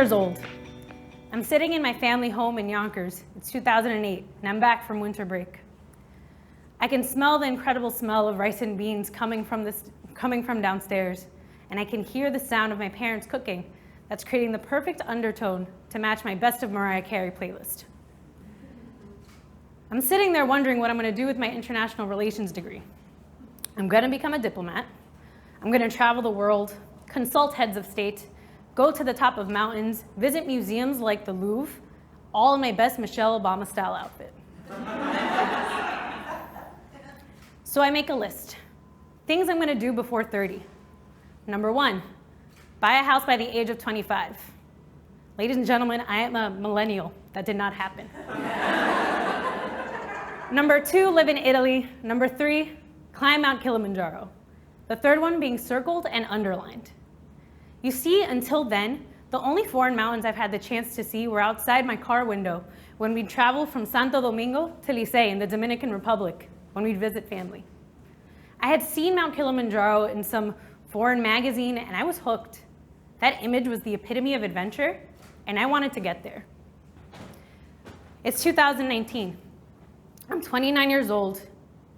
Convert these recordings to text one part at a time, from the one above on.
years old. I'm sitting in my family home in Yonkers. It's 2008, and I'm back from winter break. I can smell the incredible smell of rice and beans coming from downstairs, and I can hear the sound of my parents cooking that's creating the perfect undertone to match my Best of Mariah Carey playlist. I'm sitting there wondering what I'm going to do with my international relations degree. I'm going to become a diplomat. I'm going to travel the world, consult heads of state, go to the top of mountains, visit museums like the Louvre, all in my best Michelle Obama-style outfit. So I make a list. Things I'm going to do before 30. Number 1, buy a house by the age of 25. Ladies and gentlemen, I am a millennial. That did not happen. Number 2, live in Italy. Number 3, climb Mount Kilimanjaro. The third one being circled and underlined. You see, until then, the only foreign mountains I've had the chance to see were outside my car window when we'd travel from Santo Domingo to Licey in the Dominican Republic when we'd visit family. I had seen Mount Kilimanjaro in some foreign magazine and I was hooked. That image was the epitome of adventure and I wanted to get there. It's 2019. I'm 29 years old.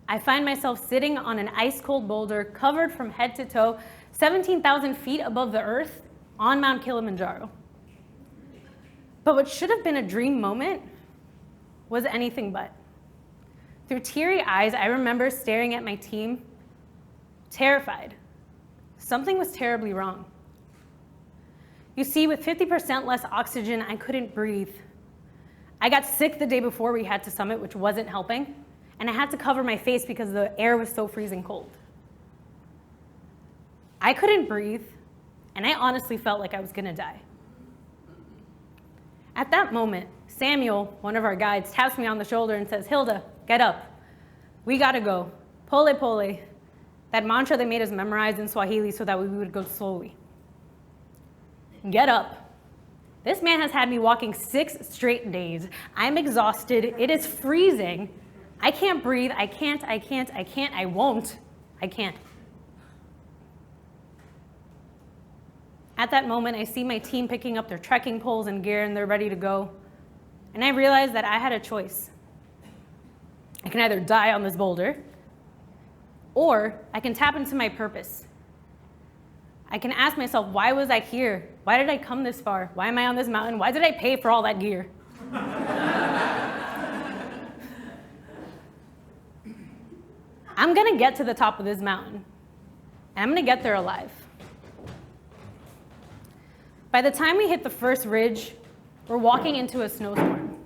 I find myself sitting on an ice-cold boulder covered from head to toe, 17,000 feet above the earth on Mount Kilimanjaro. But what should have been a dream moment was anything but. Through teary eyes, I remember staring at my team, terrified. Something was terribly wrong. You see, with 50% less oxygen, I couldn't breathe. I got sick the day before we had to summit, which wasn't helping, and I had to cover my face because the air was so freezing cold. I couldn't breathe, and I honestly felt like I was gonna die. At that moment, Samuel, one of our guides, taps me on the shoulder and says, "Hilda, get up. We gotta go. Pole pole." That mantra they made us memorize in Swahili so that we would go slowly. Get up. This man has had me walking 6 straight days. I'm exhausted. It is freezing. I can't breathe. I can't. I won't. I can't. At that moment, I see my team picking up their trekking poles and gear and they're ready to go. And I realize that I had a choice. I can either die on this boulder, or I can tap into my purpose. I can ask myself, why was I here? Why did I come this far? Why am I on this mountain? Why did I pay for all that gear? I'm gonna get to the top of this mountain, and I'm gonna get there alive. By the time we hit the first ridge, we're walking into a snowstorm.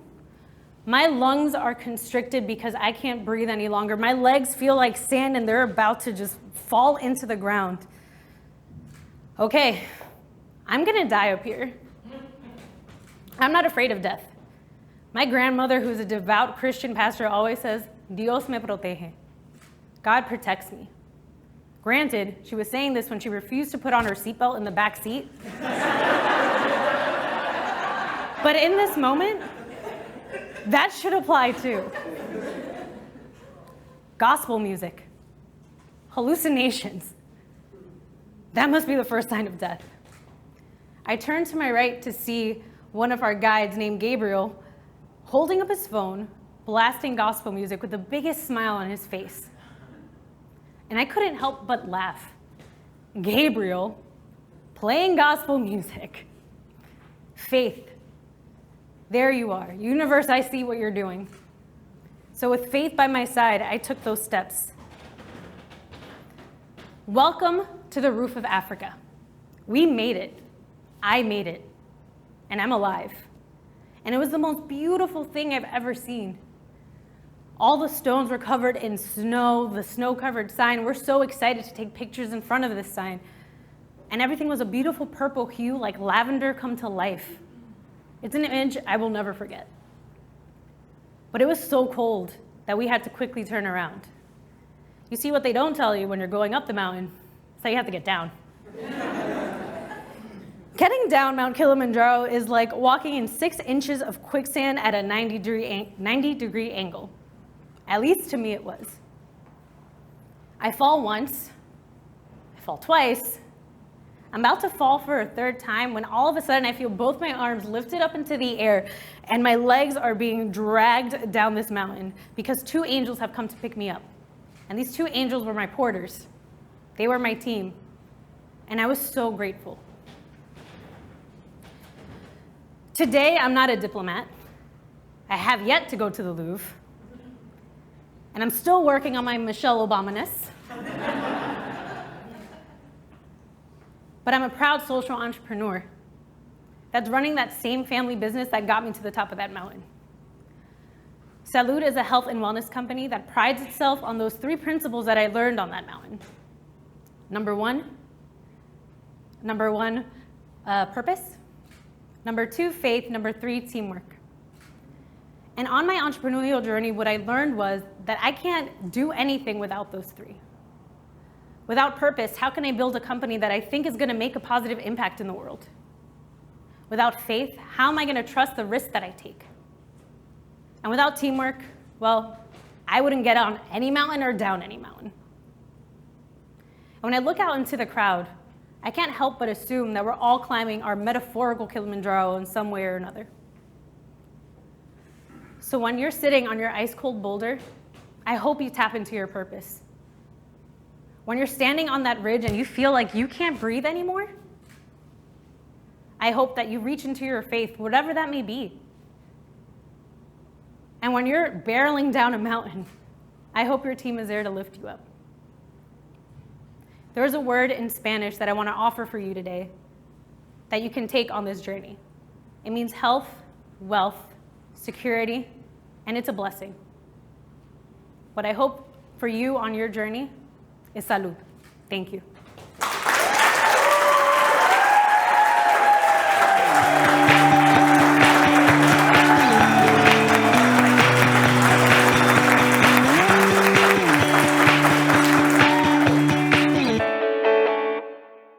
My lungs are constricted because I can't breathe any longer. My legs feel like sand and they're about to just fall into the ground. Okay, I'm gonna die up here. I'm not afraid of death. My grandmother, who's a devout Christian pastor, always says, "Dios me protege." God protects me. Granted, she was saying this when she refused to put on her seatbelt in the back seat. But in this moment, that should apply too. Gospel music, hallucinations. That must be the first sign of death. I turned to my right to see one of our guides named Gabriel holding up his phone, blasting gospel music with the biggest smile on his face. And I couldn't help but laugh. Gabriel, playing gospel music. Faith, there you are. Universe, I see what you're doing. So with faith by my side, I took those steps. Welcome to the roof of Africa. We made it. I made it. And I'm alive. And it was the most beautiful thing I've ever seen. All the stones were covered in snow, the snow-covered sign. We're so excited to take pictures in front of this sign. And everything was a beautiful purple hue, like lavender come to life. It's an image I will never forget. But it was so cold that we had to quickly turn around. You see, what they don't tell you when you're going up the mountain is that you have to get down. Getting down Mount Kilimanjaro is like walking in 6 inches of quicksand at a 90-degree angle. At least to me it was. I fall once, I fall twice, I'm about to fall for a third time when all of a sudden I feel both my arms lifted up into the air and my legs are being dragged down this mountain because 2 angels have come to pick me up. And these 2 angels were my porters. They were my team. And I was so grateful. Today, I'm not a diplomat. I have yet to go to the Louvre. And I'm still working on my Michelle Obama-ness. But I'm a proud social entrepreneur that's running that same family business that got me to the top of that mountain. Salud is a health and wellness company that prides itself on those 3 principles that I learned on that mountain. Number one, purpose. Number 2, faith. Number 3, teamwork. And on my entrepreneurial journey, what I learned was that I can't do anything without those 3. Without purpose, how can I build a company that I think is going to make a positive impact in the world? Without faith, how am I going to trust the risks that I take? And without teamwork, well, I wouldn't get on any mountain or down any mountain. And when I look out into the crowd, I can't help but assume that we're all climbing our metaphorical Kilimanjaro in some way or another. So when you're sitting on your ice-cold boulder, I hope you tap into your purpose. When you're standing on that ridge and you feel like you can't breathe anymore, I hope that you reach into your faith, whatever that may be. And when you're barreling down a mountain, I hope your team is there to lift you up. There is a word in Spanish that I want to offer for you today that you can take on this journey. It means health, wealth, security, and it's a blessing. What I hope for you on your journey is salud. Thank you.